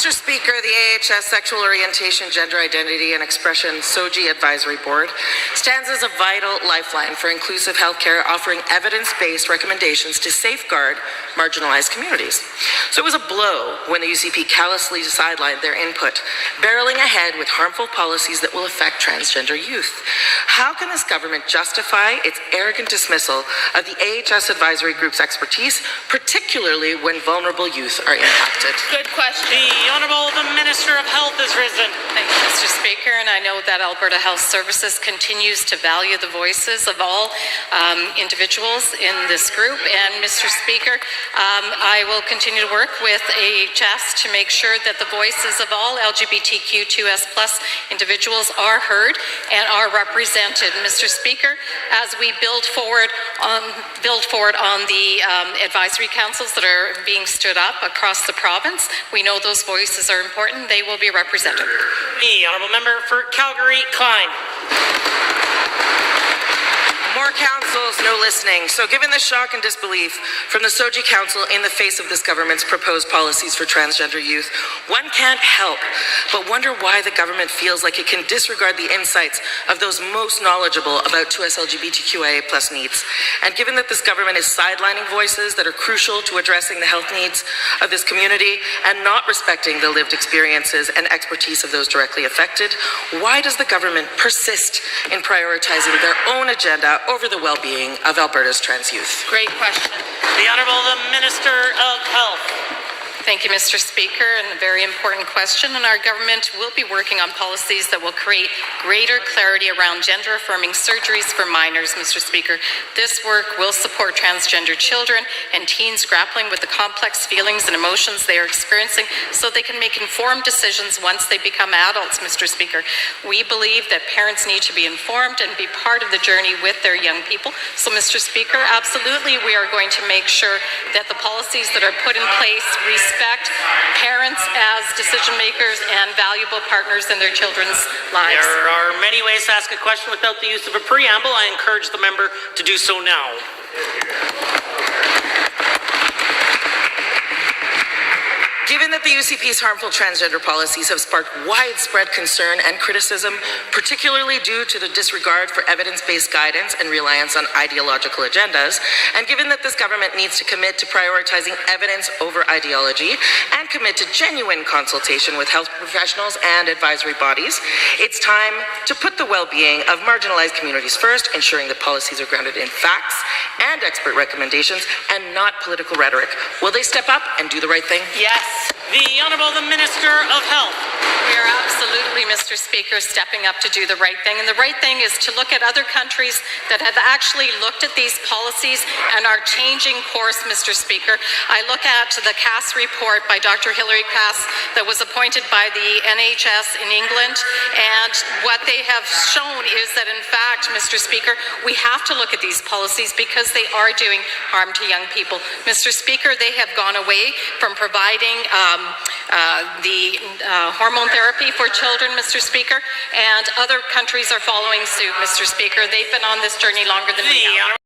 Mr. Speaker, the AHS Sexual Orientation, Gender Identity and Expression SOGI Advisory Board stands as a vital lifeline for inclusive healthcare, offering evidence-based recommendations to safeguard marginalized communities. So it was a blow when the UCP callously sidelined their input, barreling ahead with harmful policies that will affect transgender youth. How can this government justify its arrogant dismissal of the AHS Advisory Group's expertise, particularly when vulnerable youth are impacted? Good question. The Honourable the Minister of Health has risen. Thank you, Mr. Speaker, and I know that Alberta Health Services continues to value the voices of all individuals in this group. And Mr. Speaker, I will continue to work with AHS to make sure that the voices of all LGBTQ2S+ individuals are heard and are represented. Mr. Speaker, as we build forward on the advisory councils that are being stood up across the province, we know those voices are important. They will be represented. The Honourable Member for Calgary, Klein. More councils, no listening. So given the shock and disbelief from the SOGI Council in the face of this government's proposed policies for transgender youth, one can't help but wonder why the government feels like it can disregard the insights of those most knowledgeable about 2S LGBTQIA+ needs. And given that this government is sidelining voices that are crucial to addressing the health needs of this community and not respecting the lived experiences and expertise of those directly affected, why does the government persist in prioritizing their own agenda over the well-being of Alberta's trans youth? Great question. The Honourable the Minister of Health. Thank you, Mr. Speaker, and a very important question. And our government will be working on policies that will create greater clarity around gender-affirming surgeries for minors, Mr. Speaker. This work will support transgender children and teens grappling with the complex feelings and emotions they are experiencing so they can make informed decisions once they become adults, Mr. Speaker. We believe that parents need to be informed and be part of the journey with their young people. So, Mr. Speaker, absolutely we are going to make sure that the policies that are put in place respect parents as decision makers and valuable partners in their children's lives. There are many ways to ask a question without the use of a preamble. I encourage the member to do so now. Given that the UCP's harmful transgender policies have sparked widespread concern and criticism, particularly due to the disregard for evidence-based guidance and reliance on ideological agendas, and given that this government needs to commit to prioritizing evidence over ideology and commit to genuine consultation with health professionals and advisory bodies, it's time to put the well-being of marginalized communities first, ensuring that policies are grounded in facts and expert recommendations and not political rhetoric. Will they step up and do the right thing? Yes. The Honourable the Minister of Health. We are absolutely, Mr. Speaker, stepping up to do the right thing. And the right thing is to look at other countries that have actually looked at these policies and are changing course, Mr. Speaker. I look at the Cass report by Dr. Hilary Cass that was appointed by the NHS in England. And what they have shown is that, in fact, Mr. Speaker, we have to look at these policies because they are doing harm to young people. Mr. Speaker, they have gone away from providing the hormone therapy for children, Mr. Speaker, and other countries are following suit, Mr. Speaker. They've been on this journey longer than we have.